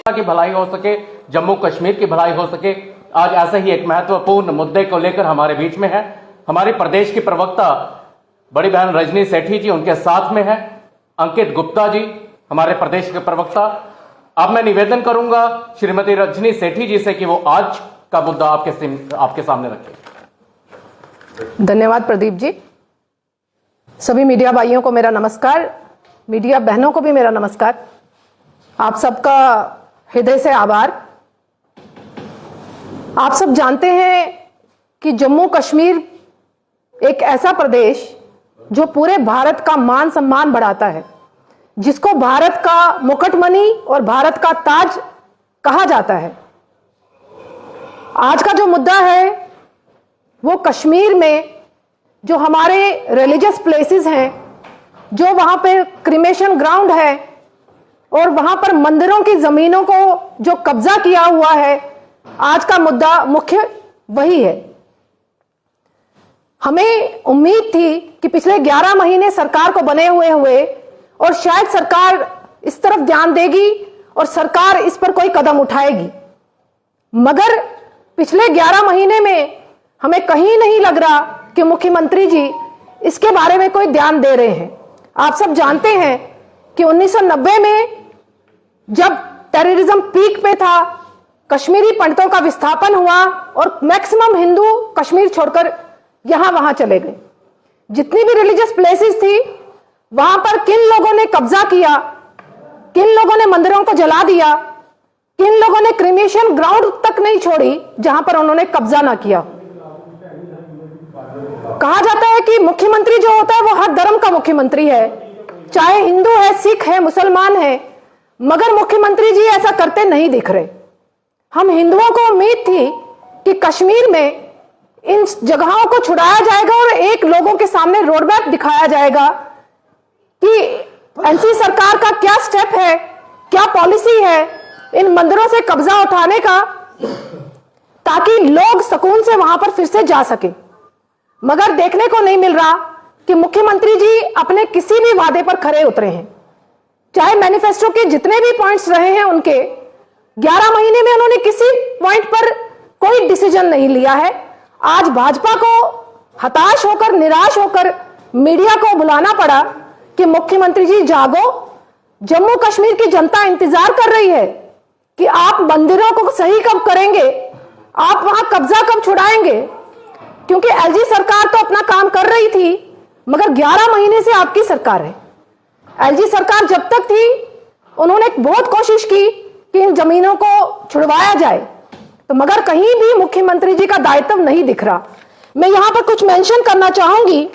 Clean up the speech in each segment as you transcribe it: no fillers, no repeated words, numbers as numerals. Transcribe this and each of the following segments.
की भलाई हो सके, जम्मू कश्मीर की भलाई हो सके। आज ऐसे ही एक महत्वपूर्ण मुद्दे को लेकर हमारे बीच में है हमारे प्रदेश की प्रवक्ता बड़ी बहन रजनी सेठी जी, उनके साथ में है अंकित गुप्ता जी, हमारे प्रदेश के प्रवक्ता। अब मैं निवेदन करूंगा श्रीमती रजनी सेठी जी से कि वो आज का मुद्दा आपके सामने रखें। धन्यवाद प्रदीप जी। सभी मीडिया भाइयों को मेरा नमस्कार, मीडिया बहनों को भी मेरा नमस्कार। आप सबका हृदय से आभार। आप सब जानते हैं कि जम्मू कश्मीर एक ऐसा प्रदेश जो पूरे भारत का मान सम्मान बढ़ाता है, जिसको भारत का मुकुटमणि और भारत का ताज कहा जाता है। आज का जो मुद्दा है वो कश्मीर में जो हमारे रिलीजियस प्लेसेस हैं, जो वहां पे क्रिमेशन ग्राउंड है और वहां पर मंदिरों की जमीनों को जो कब्जा किया हुआ है, आज का मुद्दा मुख्य वही है। हमें उम्मीद थी कि पिछले 11 महीने सरकार को बने हुए और शायद सरकार इस तरफ ध्यान देगी और सरकार इस पर कोई कदम उठाएगी, मगर पिछले 11 महीने में हमें कहीं नहीं लग रहा कि मुख्यमंत्री जी इसके बारे में कोई ध्यान दे रहे हैं। आप सब जानते हैं कि 1990 में जब टेररिज्म पीक पे था, कश्मीरी पंडितों का विस्थापन हुआ और मैक्सिमम हिंदू कश्मीर छोड़कर यहां वहां चले गए। जितनी भी रिलीजियस प्लेसेस थी वहां पर किन लोगों ने कब्जा किया, किन लोगों ने मंदिरों को जला दिया, किन लोगों ने क्रिमेशन ग्राउंड तक नहीं छोड़ी जहां पर उन्होंने कब्जा ना किया। कहा जाता है कि मुख्यमंत्री जो होता है वो हर धर्म का मुख्यमंत्री है, चाहे हिंदू है, सिख है, मुसलमान है, मगर मुख्यमंत्री जी ऐसा करते नहीं दिख रहे। हम हिंदुओं को उम्मीद थी कि कश्मीर में इन जगहों को छुड़ाया जाएगा और एक लोगों के सामने रोड मैप दिखाया जाएगा कि एनसी सरकार का क्या स्टेप है, क्या पॉलिसी है इन मंदिरों से कब्जा उठाने का, ताकि लोग सुकून से वहां पर फिर से जा सके। मगर देखने को नहीं मिल रहा कि मुख्यमंत्री जी अपने किसी भी वादे पर खरे उतरे हैं। चाहे मैनिफेस्टो के जितने भी पॉइंट्स रहे हैं उनके 11 महीने में उन्होंने किसी पॉइंट पर कोई डिसीजन नहीं लिया है। आज भाजपा को हताश होकर, निराश होकर मीडिया को बुलाना पड़ा कि मुख्यमंत्री जी जागो, जम्मू कश्मीर की जनता इंतजार कर रही है कि आप मंदिरों को सही कब करेंगे, आप वहां कब्जा कब छुड़ाएंगे। क्योंकि एलजी सरकार तो अपना काम कर रही थी, मगर 11 महीने से आपकी सरकार है। एलजी सरकार जब तक थी उन्होंने बहुत कोशिश की कि इन जमीनों को छुड़वाया जाए, तो मगर कहीं भी मुख्यमंत्री जी का दायित्व नहीं दिख रहा। मैं यहां पर कुछ मेंशन करना चाहूंगी।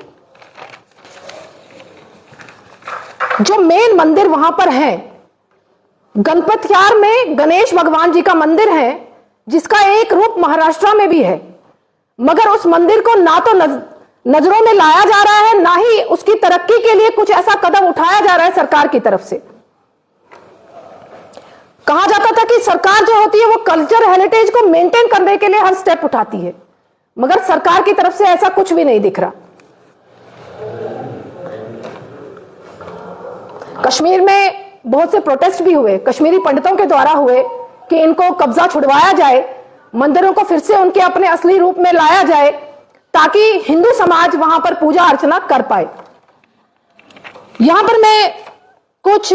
जो मेन मंदिर वहां पर है, गणपतयार में गणेश भगवान जी का मंदिर है, जिसका एक रूप महाराष्ट्र में भी है, मगर उस मंदिर को ना तो नजरों में लाया जा रहा है, ना ही उसकी तरक्की के लिए कुछ ऐसा कदम उठाया जा रहा है सरकार की तरफ से। कहा जाता था कि सरकार जो होती है वो कल्चर हेरिटेज को मेंटेन करने के लिए हर स्टेप उठाती है, मगर सरकार की तरफ से ऐसा कुछ भी नहीं दिख रहा। कश्मीर में बहुत से प्रोटेस्ट भी हुए, कश्मीरी पंडितों के द्वारा हुए कि इनको कब्जा छुड़वाया जाए, मंदिरों को फिर से उनके अपने असली रूप में लाया जाए, ताकि हिंदू समाज वहां पर पूजा अर्चना कर पाए। यहां पर मैं कुछ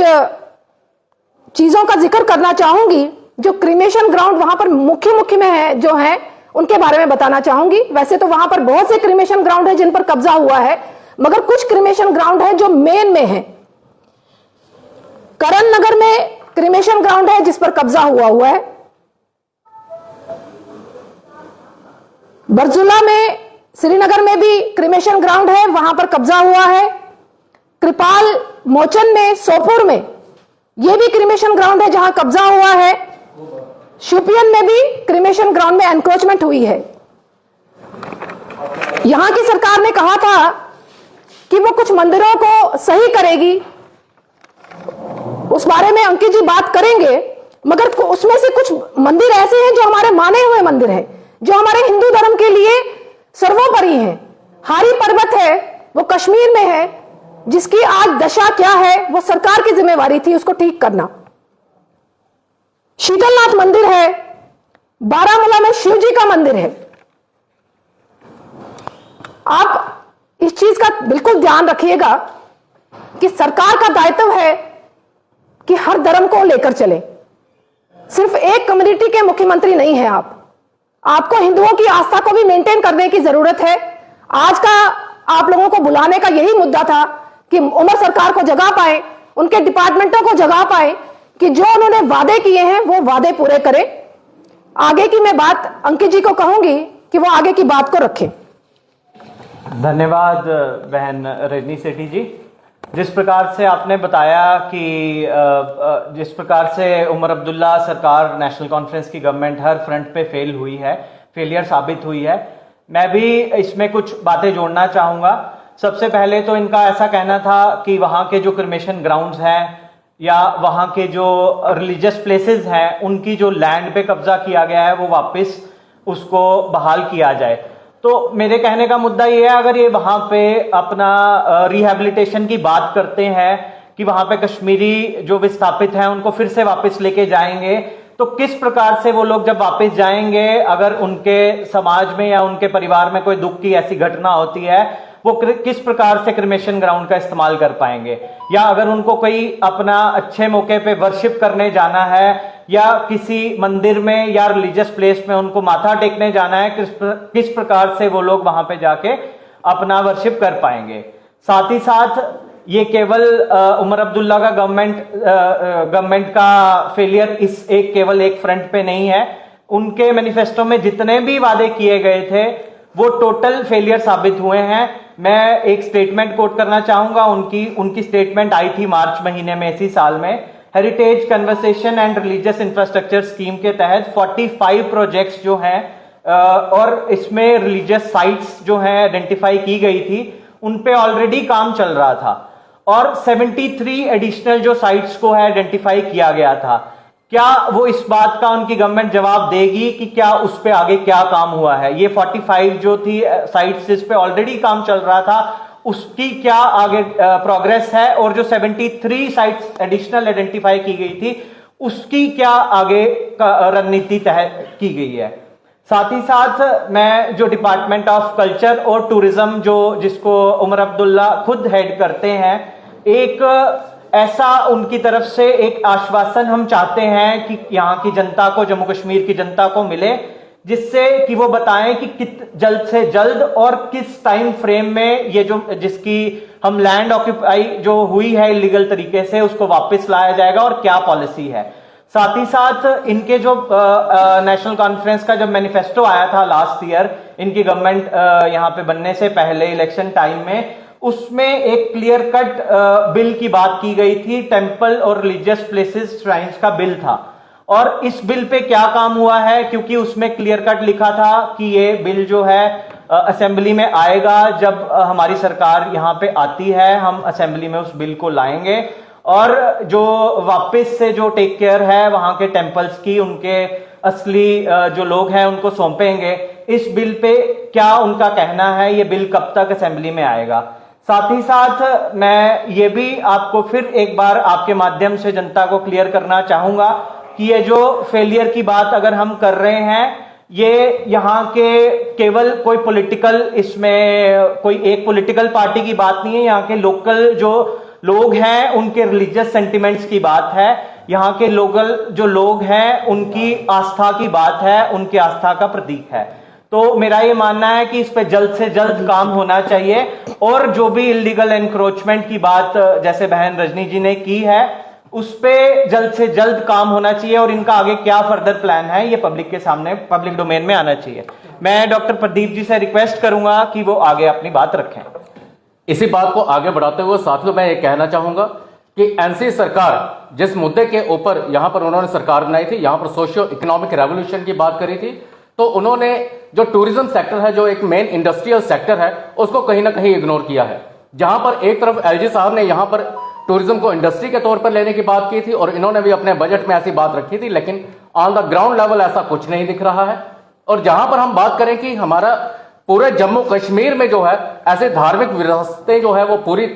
चीजों का जिक्र करना चाहूंगी जो क्रिमेशन ग्राउंड वहां पर मुख्य में है, जो है उनके बारे में बताना चाहूंगी। वैसे तो वहां पर बहुत से क्रिमेशन ग्राउंड है जिन पर कब्जा हुआ है, मगर कुछ क्रिमेशन ग्राउंड है जो मेन में है। करण नगर में क्रिमेशन ग्राउंड है जिस पर कब्जा हुआ है। बरजुला में, श्रीनगर में भी क्रिमेशन ग्राउंड है, वहां पर कब्जा हुआ है। कृपाल मोचन में, सोपुर में यह भी क्रिमेशन ग्राउंड है जहां कब्जा हुआ है। शोपियन में भी क्रिमेशन ग्राउंड में एनक्रोचमेंट हुई है। यहां की सरकार ने कहा था कि वो कुछ मंदिरों को सही करेगी, उस बारे में अंकित जी बात करेंगे, मगर उसमें से कुछ मंदिर ऐसे हैं जो हमारे माने हुए मंदिर हैं, जो हमारे हिंदू धर्म के लिए सर्वोपरि हैं। हारी पर्वत है वो कश्मीर में है, जिसकी आज दशा क्या है वो सरकार की जिम्मेवारी थी उसको ठीक करना। शीतलनाथ मंदिर है, बारामूला में शिव जी का मंदिर है। आप इस चीज का बिल्कुल ध्यान रखिएगा कि सरकार का दायित्व है कि हर धर्म को लेकर चले। सिर्फ एक कम्युनिटी के मुख्यमंत्री नहीं है आपको हिंदुओं की आस्था को भी मेंटेन करने की जरूरत है। आज का आप लोगों को बुलाने का यही मुद्दा था कि उमर सरकार को जगा पाए, उनके डिपार्टमेंटों को जगा पाए कि जो उन्होंने वादे किए हैं वो वादे पूरे करें। आगे की मैं बात अंकित जी को कहूंगी कि वो आगे की बात को रखें। धन्यवाद बहन रजनी सेठी जी। जिस प्रकार से आपने बताया कि जिस प्रकार से उमर अब्दुल्ला सरकार, नेशनल कॉन्फ्रेंस की गवर्नमेंट हर फ्रंट पे फेल हुई है, फेलियर साबित हुई है, मैं भी इसमें कुछ बातें जोड़ना चाहूँगा। सबसे पहले तो इनका ऐसा कहना था कि वहाँ के जो क्रिमेशन ग्राउंड्स हैं या वहाँ के जो रिलीजियस प्लेसेस हैं उनकी जो लैंड पे कब्जा किया गया है वो वापस उसको बहाल किया जाए। तो मेरे कहने का मुद्दा ये है, अगर ये वहाँ पे अपना रिहैबिलिटेशन की बात करते हैं कि वहाँ पे कश्मीरी जो विस्थापित हैं उनको फिर से वापस लेके जाएंगे, तो किस प्रकार से वो लोग जब वापस जाएंगे, अगर उनके समाज में या उनके परिवार में कोई दुख की ऐसी घटना होती है, वो किस प्रकार से क्रिमेशन ग्राउंड का इस्तेमाल कर पाएंगे। या अगर उनको कोई अपना अच्छे मौके पे वर्शिप करने जाना है या किसी मंदिर में या रिलीजियस प्लेस में उनको माथा टेकने जाना है, किस प्रकार से वो लोग वहां पे जाके अपना वर्शिप कर पाएंगे। साथ ही साथ ये केवल उमर अब्दुल्ला का गवर्नमेंट का फेलियर इस केवल एक फ्रंट पे नहीं है। उनके मैनिफेस्टो में जितने भी वादे किए गए थे वो टोटल फेलियर साबित हुए हैं। मैं एक स्टेटमेंट कोट करना चाहूंगा, उनकी स्टेटमेंट आई थी मार्च महीने में इसी साल में। Heritage conversation and religious infrastructure scheme के तहत 45 प्रोजेक्ट्स जो हैं और इसमें रिलीजियस साइट्स जो हैं आइडेंटिफाई की गई थी, उन पे ऑलरेडी काम चल रहा था और 73 एडिशनल जो साइट्स को है आइडेंटिफाई किया गया था। क्या वो इस बात का उनकी गवर्नमेंट जवाब देगी कि क्या उस पे आगे क्या काम हुआ है? ये 45 जो थी साइट्स जिस पे ऑलरेडी काम चल रहा था उसकी क्या आगे प्रोग्रेस है, और जो 73 साइट्स एडिशनल आइडेंटिफाई की गई थी उसकी क्या आगे रणनीति तय की गई है। साथ ही साथ मैं जो डिपार्टमेंट ऑफ कल्चर और टूरिज्म जिसको उमर अब्दुल्ला खुद हेड करते हैं, एक ऐसा उनकी तरफ से एक आश्वासन हम चाहते हैं कि यहाँ की जनता को, जम्मू कश्मीर की जनता को मिले, जिससे कि वो बताएं कि जल्द से जल्द और किस टाइम फ्रेम में ये जिसकी हम लैंड ऑक्यूपाई जो हुई है इलीगल तरीके से उसको वापस लाया जाएगा और क्या पॉलिसी है। साथ ही साथ इनके जो नेशनल कॉन्फ्रेंस का जब मैनिफेस्टो आया था लास्ट ईयर, इनकी गवर्नमेंट यहाँ पे बनने से पहले इलेक्शन टाइम में, उसमें एक क्लियर कट बिल की बात की गई थी, टेम्पल और रिलीजियस प्लेसेस श्राइन्स का बिल था। और इस बिल पे क्या काम हुआ है, क्योंकि उसमें क्लियर कट लिखा था कि ये बिल जो है असेंबली में आएगा, जब हमारी सरकार यहाँ पे आती है हम असेंबली में उस बिल को लाएंगे और जो वापस से जो टेक केयर है वहां के टेम्पल्स की, उनके असली जो लोग हैं उनको सौंपेंगे। इस बिल पे क्या उनका कहना है, ये बिल कब तक असेंबली में आएगा। साथ ही साथ मैं ये भी आपको फिर एक बार आपके माध्यम से जनता को क्लियर करना चाहूंगा कि ये जो फेलियर की बात अगर हम कर रहे हैं, ये यहाँ के केवल कोई पॉलिटिकल, इसमें कोई एक पॉलिटिकल पार्टी की बात नहीं है, यहाँ के लोकल जो लोग हैं उनके रिलीजियस सेंटिमेंट्स की बात है, यहाँ के लोकल जो लोग हैं उनकी आस्था की बात है, उनकी आस्था का प्रतीक है। तो मेरा ये मानना है कि इस पे जल्द से जल्द काम होना चाहिए और जो भी इलीगल एनक्रोचमेंट की बात जैसे बहन रजनी जी ने की है उस पे जल्द से जल्द काम होना चाहिए और इनका आगे क्या फर्दर प्लान है ये पब्लिक के सामने, पब्लिक डोमेन में आना चाहिए। मैं डॉक्टर प्रदीप जी से रिक्वेस्ट करूंगा कि वो आगे अपनी बात रखें। इसी बात को आगे बढ़ाते हुए साथियों मैं ये कहना चाहूंगा कि एनसी सरकार जिस मुद्दे के ऊपर यहां पर उन्होंने सरकार बनाई थी, यहां पर सोशियो इकोनॉमिक रेवोल्यूशन की बात करी थी, तो उन्होंने जो टूरिज्म सेक्टर है, जो एक मेन इंडस्ट्रियल सेक्टर है, उसको कहीं ना कहीं इग्नोर किया है। जहां पर एक तरफ एलजी साहब ने यहां पर टूरिज्म को इंडस्ट्री के तौर पर लेने की बात की थी और इन्होंने भी अपने बजट में ऐसी बात रखी थी, लेकिन ऑन द ग्राउंड लेवल ऐसा कुछ नहीं दिख रहा है। और जहां पर हम बात करें कि हमारा पूरे जम्मू कश्मीर में जो है ऐसे धार्मिक विरासतें जो है वो पूरी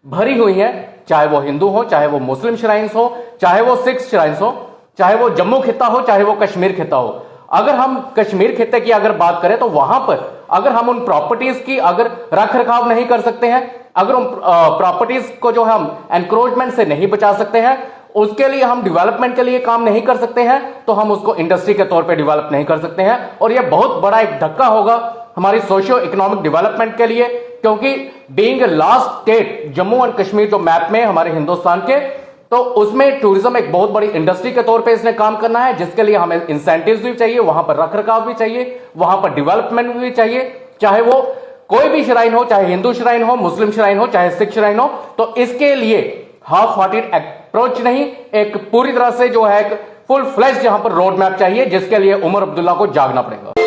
भरी हुई हैं, चाहे वो हिंदू हो, चाहे वो मुस्लिम श्राइन्स हो, चाहे वो सिख श्राइन्स हो, चाहे वो जम्मू खिता हो चाहे वो कश्मीर खिता हो। अगर हम कश्मीर खिते की अगर बात करें तो वहां पर अगर हम उन प्रॉपर्टीज की अगर रख रखाव नहीं कर सकते हैं, अगर उन प्रॉपर्टीज को जो हम एनक्रोचमेंट से नहीं बचा सकते हैं, उसके लिए हम डेवलपमेंट के लिए काम नहीं कर सकते हैं, तो हम उसको इंडस्ट्री के तौर पे डेवलप नहीं कर सकते हैं। और यह बहुत बड़ा एक धक्का होगा हमारी सोशियो इकोनॉमिक डेवलपमेंट के लिए, क्योंकि being last state Jammu and Kashmir जो मैप में हमारे हिंदुस्तान के, तो उसमें टूरिज्म एक बहुत बड़ी इंडस्ट्री के तौर पे इसने काम करना है, जिसके लिए हमें इंसेंटिव्स भी चाहिए, वहां पर रख रखाव भी चाहिए, वहां पर डेवलपमेंट भी चाहिए, चाहे वो कोई भी श्राइन हो, चाहे हिंदू श्राइन हो, मुस्लिम श्राइन हो, चाहे सिख श्राइन हो। तो इसके लिए हाफ हार्टेड अप्रोच नहीं, एक पूरी तरह से जो है फुल फ्लैश यहां पर रोड मैप चाहिए, जिसके लिए उमर अब्दुल्ला को जागना पड़ेगा।